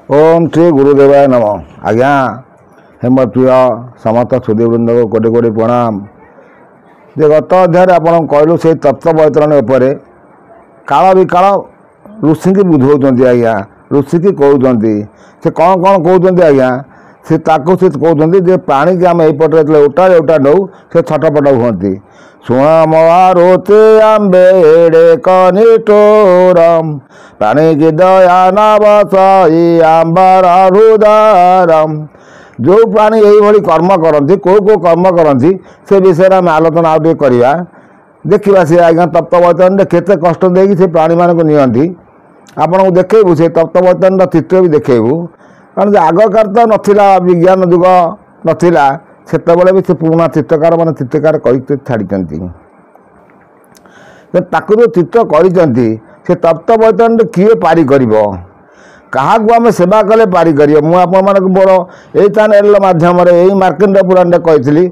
ओम श्री गुरुदेवाय नम। आज्ञा हेम प्रिय समस्त सुधीवृंद को कोटि कोटि प्रणाम। जे गत अध्याय आपन कहलु से तत्व बैतरण उपरे काल विकाल ऋषि की बुझाऊँ। आज्ञा ऋषि की कहते से कौन कौन कहते आज्ञा से कहते जे पानी की आम यपटे उटा उटा नौ से छटपट हुंती। सुणमोते आम्बेड़े कनिटोरम पानी की दया नवसई आंबर हृदयरम। जो प्राणी यही कर्म करती कौ कर्म करती से विषय आम आलोचना आउ करवा देखा सी आज्ञा तप्तबैतरण केते कष्ट देकी से प्राणी मानक नियंती आपन को देखू से तप्तबैतरण चित्र भी देखू। कारण आगकार तो नाला विज्ञान जुग नाला से भी से पुराना चित्रकार मान चित्रकार कर छाड़ी जो चित्र कर तप्तबैतरण किए पारी कर क्या आम सेवा कले पारी कर। मुझे मोर यही चैनल मध्यम यही मार्केट पुराण कही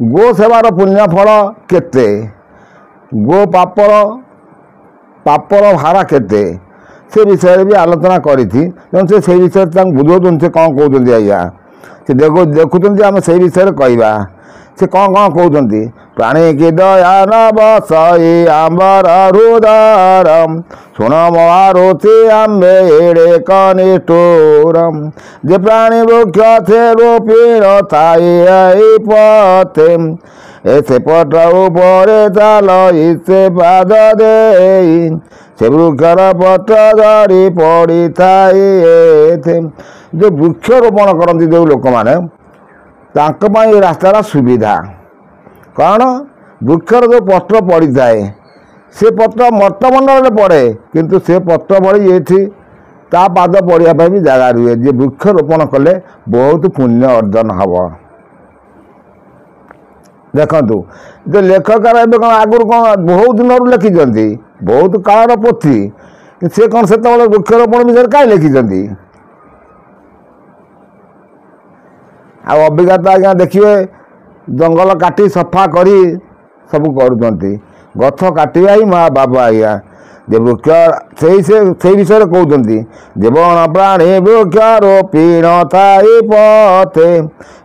गो सेवार पुण्य फल केते गो पापर भारा केते से विषय भी आलोचना करी से विषय बुझाऊँ से कौन कहते आज्ञा से देखुं आम से विषय कहवा से कौन कौन कहते प्राणी की दया नवसई आंबर हृदयरम सुण मारुति आम्बेड़े कनिटोरम। जे प्राणी मुख्य थे रोपीण थाई पथे ऐसे पट ऊपर चाल इसे पाद दे से वृक्षर पट धरी पड़ी थाए। जो वृक्षरोपण करती जो लोक मैंने रास्तार सुविधा कौन वृक्षर जो पत्र पड़ी थाए से पत्र मटमंडल पड़े किंतु से पत्र पड़ी ये पाद पड़ापी भी जगह रुए। जे वृक्षरोपण कले बहुत पुण्य अर्जन हम। देखु जो लेखकार कौन आगुरी कौन बहुत दिन लिखिं बहुत कालर पोथी से कौन से वृक्षरोपण विषय कहीं लिखिं अभिज्ञता आज्ञा देखिए जंगल काटी सफा करी सब करुँच गछ काटा ही माँ बाबा आज्ञा जे वृक्ष से विषय कहते जीवन प्राणी वृक्षारोपीण थाई पथे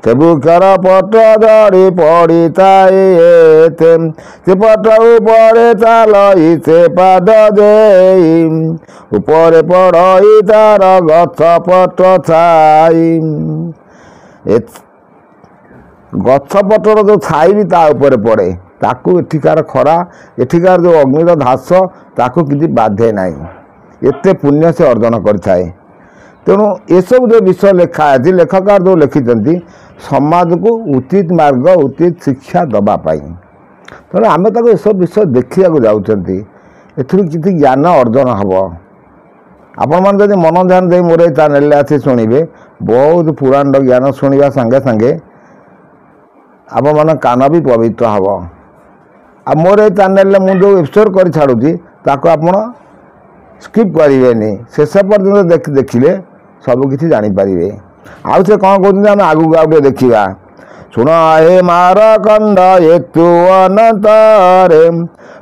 से वृक्षर पट धरी पड़ी थाए से पट ऊपर चाल से पाद दे ऊपर पड़ई तार गछ पट छाई गछ पटर जो छाई भी ता ऊपर पड़े ताकू एठिकार खरा एठिकार जो अग्निर धास ताकू किसी बाधे ना एते पुण्य से अर्जन करें। तेणु ये सब जो विषय लेखा है लेखकार जो लिखिं समाज को उचित मार्ग उचित शिक्षा दवापाई तेणु आम तक ये सब विषय देखा जाऊँगी किसी ज्ञान अर्जन हम। आपण मैंने जब मन ध्यान दे मोर चैनल आसी शुणे बहुत पुराण ज्ञान शुणा सांगे सांगे आप मन कान भी पवित्र हम। आ मोर ये चैनल मुझे जो एपिसोड कर छाड़ुची ताको आपण स्किप करेंगे शेष पर्यटन देखिले सबकि जानीपारे। आउ से कौन कहते आम आगू आगे देखा शुण हे मारकंड हेतु अनंतरे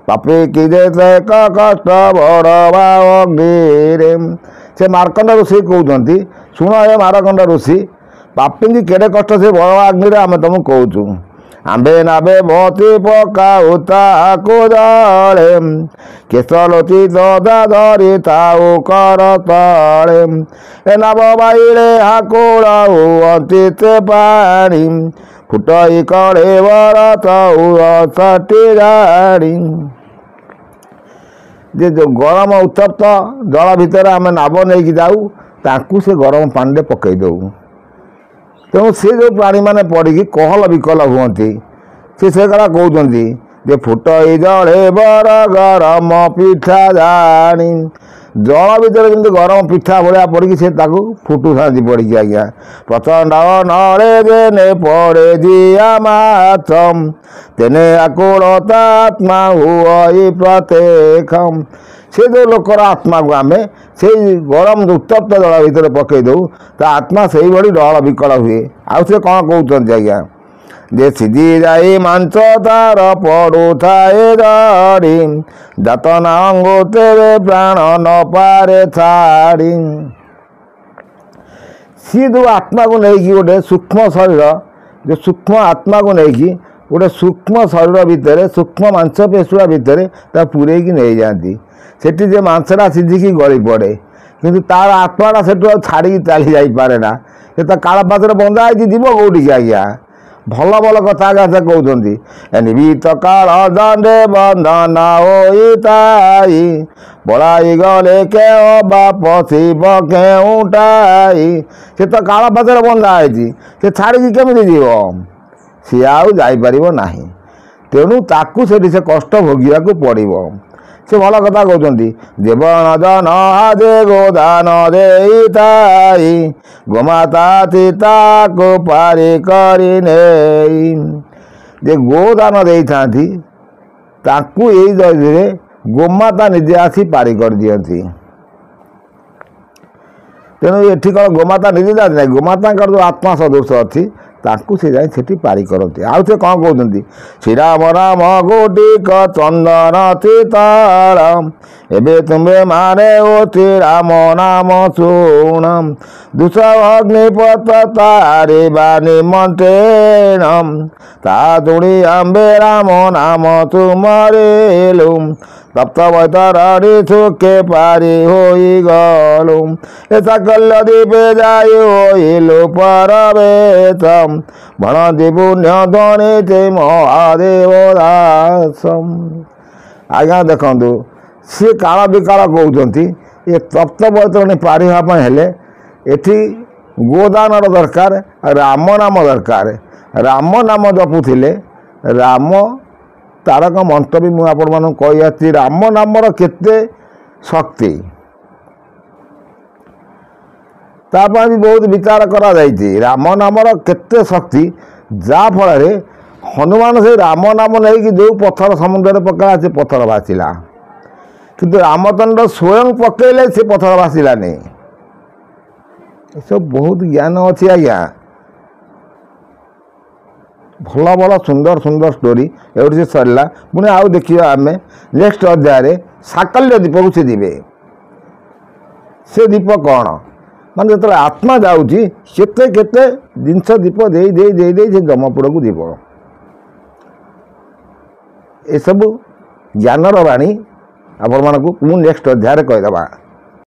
पापी कि कष्ट बड़वा अग्निरे। से मार्कंड ऋषि कहते शुण हे मारकंड ऋषि पापी की केड़े कष्ट से बड़वा अग्नि आम तुमको कहूँ आंबे नाबे बती पकाऊ ताको जड़े केशलोची ददा धरी ताऊ कर तले ए नाब बाइले हाकोड़ाऊ अंतिते पानी फुटई कड़े बरताऊ सटी गाड़ी। जे जो गरम उत्तप्त जल भितर आम नाब नहीं जाऊ ताकू से गरम पानी पकई दऊ। तेणु से जो प्राणी मैंने पड़ी कहल विकल हुंती से कला कहते जे फुटई जड़े बर गरम पिठा जानी जल भितर जमी गरम पिठा भाया पड़ी से फुटू था पड़ी आज्ञा प्रचंड नड़े जेने पड़े जिया माथम तेने आकुलता आत्मा हुई प्रत्येकम। से जो लोकर आत्मा को आम से गरम उत्तप्त जल भितर पकई दऊ ता आत्मा से भाई डल विकल हुए। आउ से कौन कहते आज्ञा जे सीधी जाई मांस तार पड़ू थाए धरी जातना अंगो तेरे प्राण न पारे छाड़ी। सी जो आत्मा को लेकिन गोटे सूक्ष्म शरीर जो सूक्ष्म आत्मा को लेकिन गोटे सूक्ष्म शरीर भितर सूक्ष्म मांसपेशिया भितर पूरे नहीं जाती सेठी जे मांसटा सीझिकी गली पड़े किंतु तार आत्माटा से छाड़ी चली जापे ना से काल पात्र बंधा है जीव कौटी आज्ञा भल भल कथा से कहते निवित काल दंडे बंधन होई बड़ाई गले के बाप शिव केउटाई से तो काल पात्र बंधा है से छाड़ी केमी जीव सी आईपर ना तेणु ताकू से कष्ट भोगिया पड़ो से भल कथा कहते जीवन जन हाजे गोदान देई गोमाता सीता को पारी करी जे गोदान दे ताकू यही दे गोमाता निजे आसी पारी कर दियंती तेणु ये कौन गोमाता निजे जाती ना गोमाता जो आत्मा सदृश अच्छी ताकू से जाए सेठी पारी करते आउ से कौन कहते श्री राम राम गोटिक चंदन चितार एबे तुम्हें मारे ओ श्री राम नाम शुण दुष अग्निपथ तारे बानी मंत्रेण ता तुणी अम्बे राम नाम तुमरेलु तप्त वैतरणी सुखे पारी होई गलु ऐसा कल्य दीपे जाय होइलु परवेशम भणति पुण्य ध्वनि ते महादेव दासम आज्ञा देखु सी काल विकाल कहते ये तप्त वैतरणी पारी हाँपे हेले एठी गोदान दरकार राम नाम दरकार राम नाम जपुले राम तारक मंत्र भी मुझे आपण मान कही राम नामर केते शक्ति तापर भी बहुत विचार करा जायछि राम नामर केते शक्ति जा फल हनुमान से राम नाम नहीं जो पत्थर समुद्र पकड़ा से पत्थर भाषिला किंतु रामचंद्र स्वयं पकड़े से पत्थर भाषिला नहीं सब बहुत ज्ञान अच्छी आज्ञा भल भल सुंदर सुंदर स्टोरी एवं सरला पुणी आउ देखा आम नेक्स्ट अध्याय साकल्य दीप को सी जीवे से दीप कौन माने जो आत्मा जाऊँगी केते केते जिनस दीप दे दे दे दे से जमपुर को जीव ये सब ज्ञानर बाणी आपण मानक नेक्स्ट अध्याय कहीदबा।